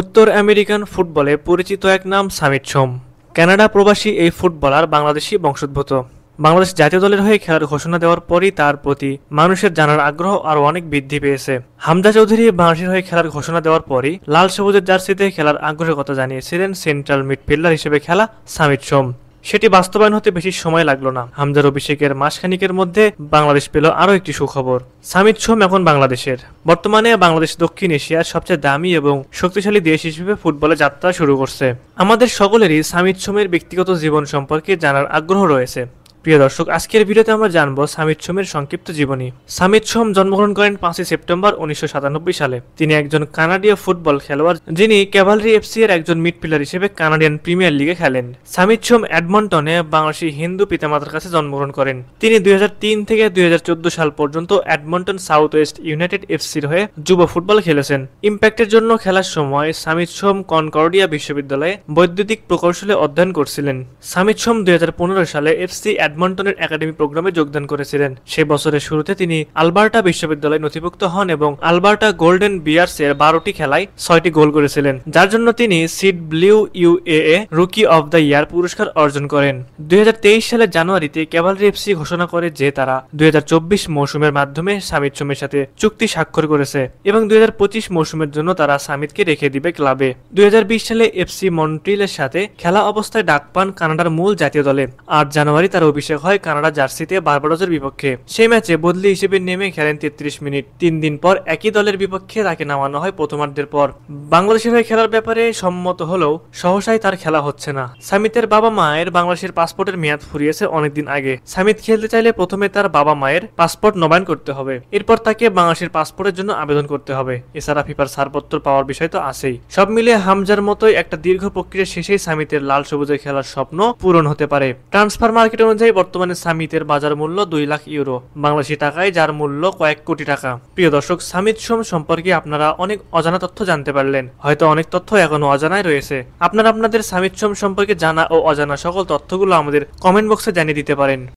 উত্তর আমেরিকান ফুটবলে পরিচিত এক নাম সামিত সোম। কানাডা প্রবাসী এই ফুটবলার বাংলাদেশি বংশোদ্ভূত। বাংলাদেশ জাতীয় দলের হয়ে খেলার ঘোষণা দেওয়ার পরই তার প্রতি মানুষের জানার আগ্রহ আরও অনেক বৃদ্ধি পেয়েছে। হামজা চৌধুরী বাংলাদেশের হয়ে খেলার ঘোষণা দেওয়ার পরই লাল সবুজের জার্সিতে খেলার আগ্রহের কথা জানিয়েছিলেন সেন্ট্রাল মিডফিল্ডার হিসেবে খেলা সামিত সোম। সেটি বাস্তবায়ন হতে বেশি সময় লাগলো না। হামজার অভিষেকের মাসখানিকের মধ্যে বাংলাদেশ পেল আরও একটি সুখবর। সামিত সোম এখন বাংলাদেশের। বর্তমানে বাংলাদেশ দক্ষিণ এশিয়ার সবচেয়ে দামি এবং শক্তিশালী দেশ হিসেবে ফুটবলে যাত্রা শুরু করছে। আমাদের সকলেরই সামিত সোমের ব্যক্তিগত জীবন সম্পর্কে জানার আগ্রহ রয়েছে। প্রিয় দর্শক, আজকের ভিডিওতে আমরা জানবো সামিত সোমের সংক্ষিপ্ত জীবনী। সামিত সোম জন্মগ্রহণ করেন 5 সেপ্টেম্বর 1997 সালে। তিনি একজন কানাডীয় ফুটবল খেলোয়াড়, যিনি ক্যাভালরি এফসি এর একজন মিডফিল্ডার হিসেবে কানাডিয়ান প্রিমিয়ার লিগে খেলেন। সামিত সোম এডমন্টনে বাংলাদেশি হিন্দু পিতামাতার কাছে জন্মগ্রহণ করেন। তিনি 2003 থেকে 2014 সাল পর্যন্ত এডমন্টন সাউথ ওয়েস্ট ইউনাইটেড এফসির হয়ে যুব ফুটবল খেলেছেন। ইম্প্যাক্টের জন্য খেলার সময় সামিত সোম কনকর্ডিয়া বিশ্ববিদ্যালয়ে বৈদ্যুতিক প্রকৌশলে অধ্যয়ন করছিলেন। সামিত সোম 2015 সালে এফসি এডমন্টনের একাডেমি প্রোগ্রামে যোগদান করেছিলেন। সেই বছরের শুরুতে তিনি আলবার্টা বিশ্ববিদ্যালয়ে নথিভুক্ত হন এবং আলবার্টা গোল্ডেন বিয়ার্স এর 12টি খেলায় 6টি গোল করেছিলেন, যার জন্য তিনি সিড ব্লিউ UAA rookie of the year পুরস্কার অর্জন করেন। 2023 সালের জানুয়ারিতে ক্যাভালরি এফসি ঘোষণা করে যে তারা 2024 মৌসুমের মাধ্যমে সামিত সোমের সাথে চুক্তি স্বাক্ষর করেছে এবং 2025 মৌসুমের জন্য তারা সামিতকে রেখে দিবে ক্লাবে। 2020 সালে এফসি মন্ট্রিলের সাথে খেলা অবস্থায় ডাক পান কানাডার মূল জাতীয় দলে। 8 জানুয়ারি তার অভিষেক হয় কানাডা জার্সিতে বার্বাডোসের বিপক্ষে। সেই ম্যাচে বদলি হিসেবে নেমে খেলেন 33 মিনিট। 3 দিন পর একই দলের বিপক্ষে তাকে নামানো হয় প্রথমার্ধের পর। বাংলাদেশের হয়ে খেলার ব্যাপারে সম্মত হলেও সহসাই তার খেলা হচ্ছে না। সামিতের বাবা মায়ের বাংলাদেশের পাসপোর্টের মেয়াদ ফুরিয়েছে অনেকদিন আগে। সামিত খেলতে চাইলে প্রথমে তার বাবা মায়ের পাসপোর্ট নবায়ন করতে হবে, এরপর তাকে বাংলাদেশের পাসপোর্টের জন্য আবেদন করতে হবে। এছাড়া ফিফার ছাড়পত্র পাওয়ার বিষয় তো আছেই। সব মিলিয়ে হামজার মতোই একটা দীর্ঘ প্রক্রিয়া শেষেই সামিতের লাল সবুজে খেলার স্বপ্ন পূরণ হতে পারে। ট্রান্সফার মার্কেট অনুযায়ী বর্তমানে সামিতের বাজার মূল্য 2 লাখ ইউরো, বাংলাদেশি টাকায় যার মূল্য কয়েক কোটি টাকা। প্রিয় দর্শক, সামিত সোম সম্পর্কে আপনারা অনেক অজানা তথ্য জানতে পারলেন। হয়তো অনেক তথ্য এখনো অজানাই রয়েছে। আপনারা আপনাদের সামিত সোম সম্পর্কে জানা ও অজানা সকল তথ্যগুলো আমাদের কমেন্ট বক্সে জানিয়ে দিতে পারেন।